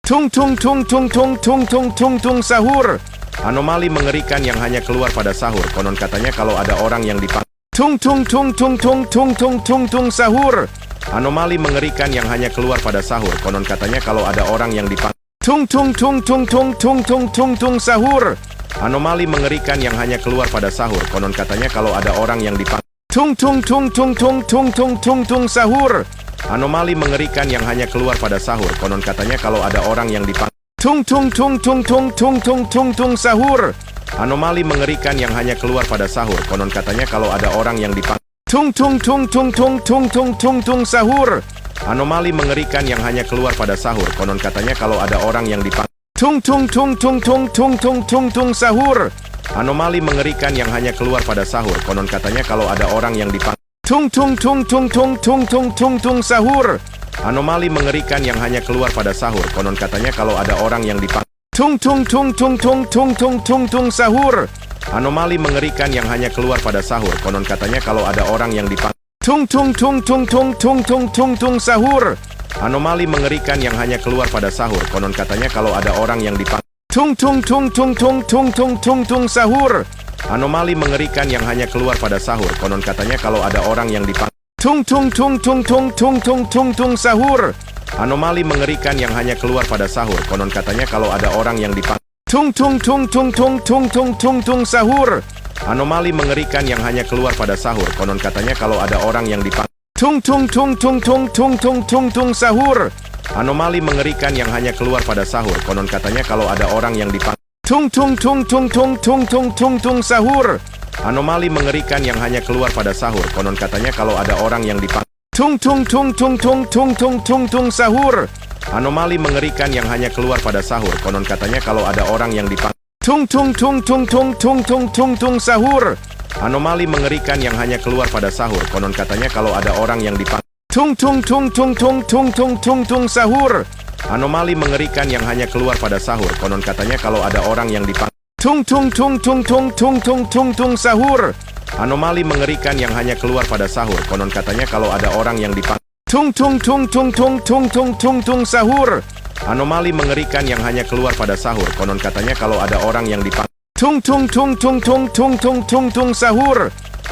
Tung tung tung tung tung tung tung tung tung sahur. Anomali mengerikan yang hanya keluar pada sahur. Konon katanya kalau ada orang yang dipanggil tung tung tung tung tung tung tung tung tung sahur. Anomali mengerikan yang hanya keluar pada sahur. Konon katanya kalau ada orang yang dipanggil tung tung tung tung tung tung tung tung tung sahur. Anomali mengerikan yang hanya keluar pada sahur. Konon katanya kalau ada orang yang dipanggil tung tung tung tung tung tung tung tung tung sahur. Anomali mengerikan yang hanya keluar pada sahur. Konon katanya kalau ada orang yang dipanggil tung tung tung tung tung tung tung tung tung sahur. Anomali mengerikan yang hanya keluar pada sahur. Konon katanya kalau ada orang yang dipanggil tung tung tung tung tung tung tung tung tung sahur. Anomali mengerikan yang hanya keluar pada sahur. Konon katanya kalau ada orang yang dipanggil tung tung tung tung tung tung tung tung tung sahur. Anomali mengerikan yang hanya keluar pada sahur. Konon katanya kalau ada orang yang dipanggil tung tung tung tung tung tung tung tung tung sahur. Anomali mengerikan yang hanya keluar pada sahur. Konon katanya kalau ada orang yang dipanggil tung tung tung tung tung tung tung tung tung sahur. Anomali mengerikan yang hanya keluar pada sahur. Konon katanya kalau ada orang yang dipanggil tung tung tung tung tung tung tung tung tung sahur. Anomali mengerikan yang hanya keluar pada sahur. Konon katanya kalau ada orang yang dipanggil tung tung tung tung tung tung tung tung tung sahur. Anomali mengerikan yang hanya keluar pada sahur. Konon katanya kalau ada orang yang dipanggil tung tung tung tung tung tung tung tung tung sahur. Anomali mengerikan yang hanya keluar pada sahur. Konon katanya kalau ada orang yang dipanggil tung tung tung tung tung tung tung tung tung sahur. Anomali mengerikan yang hanya keluar pada sahur. Konon katanya kalau ada orang yang dipanggil tung tung tung tung tung tung tung tung tung sahur. Anomali mengerikan yang hanya keluar pada sahur. Konon katanya kalau ada orang yang dipanggil tung tung tung tung tung tung tung tung tung sahur. Anomali mengerikan yang hanya keluar pada sahur. Konon katanya kalau ada orang yang dipanggil tung tung tung tung tung tung tung tung tung sahur. Anomali mengerikan yang hanya keluar pada sahur. Konon katanya kalau ada orang yang dipanggil tung tung tung tung tung tung tung tung tung sahur. Anomali mengerikan yang hanya keluar pada sahur. Konon katanya kalau ada orang yang dipanggil tung tung tung tung tung tung tung tung tung sahur. Anomali mengerikan yang hanya keluar pada sahur. Konon katanya kalau ada orang yang dipanggil tung tung tung tung tung tung tung tung tung sahur. Anomali mengerikan yang hanya keluar pada sahur. Konon katanya kalau ada orang yang dipanggil tung tung tung tung tung tung tung tung tung sahur. Anomali mengerikan yang hanya keluar pada sahur. Konon katanya kalau ada orang yang dipanggil tung tung tung tung tung tung tung tung tung sahur.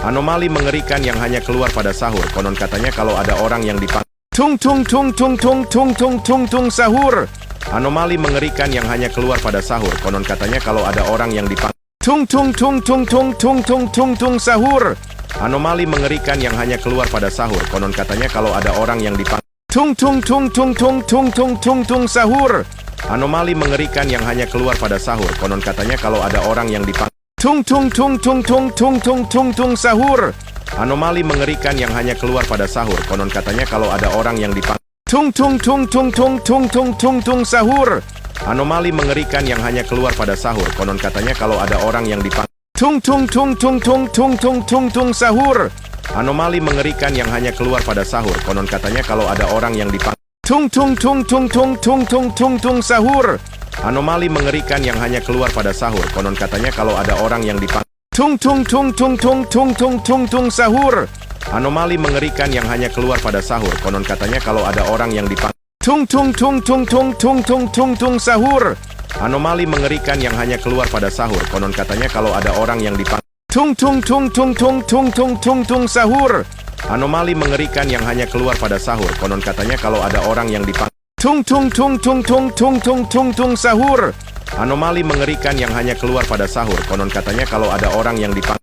Anomali mengerikan yang hanya keluar pada sahur. Konon katanya kalau ada orang yang dipanggil tung tung tung tung tung tung tung tung tung sahur. Anomali mengerikan yang hanya keluar pada sahur. Konon katanya kalau ada orang yang dipanggil tung tung tung tung tung tung tung tung tung sahur. Anomali mengerikan yang hanya keluar pada sahur. Konon katanya kalau ada orang yang dipanggil tung tung tung tung tung tung tung tung tung sahur. Anomali mengerikan yang hanya keluar pada sahur. Konon katanya kalau ada orang yang dipanggil tung tung tung tung tung tung tung tung tung sahur. Anomali mengerikan yang hanya keluar pada sahur. Konon katanya kalau ada orang yang dipanggil tung tung tung tung tung tung tung tung tung sahur. Anomali mengerikan yang hanya keluar pada sahur. Konon katanya kalau ada orang yang dipanggil tung tung tung tung tung tung tung tung tung sahur. Anomali mengerikan yang hanya keluar pada sahur. Konon katanya kalau ada orang yang dipanggil tung tung tung tung tung tung tung tung tung sahur. Anomali mengerikan yang hanya keluar pada sahur. Konon katanya kalau ada orang yang dipanggil tung tung tung tung tung tung tung tung tung sahur. Anomali mengerikan yang hanya keluar pada sahur. Konon katanya kalau ada orang yang dipanggil tung tung tung tung tung tung tung tung tung sahur. Anomali mengerikan yang hanya keluar pada sahur. Konon katanya kalau ada orang yang dipanggil tung tung tung tung tung tung tung tung tung sahur. Anomali mengerikan yang hanya keluar pada sahur. Konon katanya kalau ada orang yang dipanggil tung tung tung tung tung tung tung tung tung sahur. Anomali mengerikan yang hanya keluar pada sahur. Konon katanya kalau ada orang yang dipanggil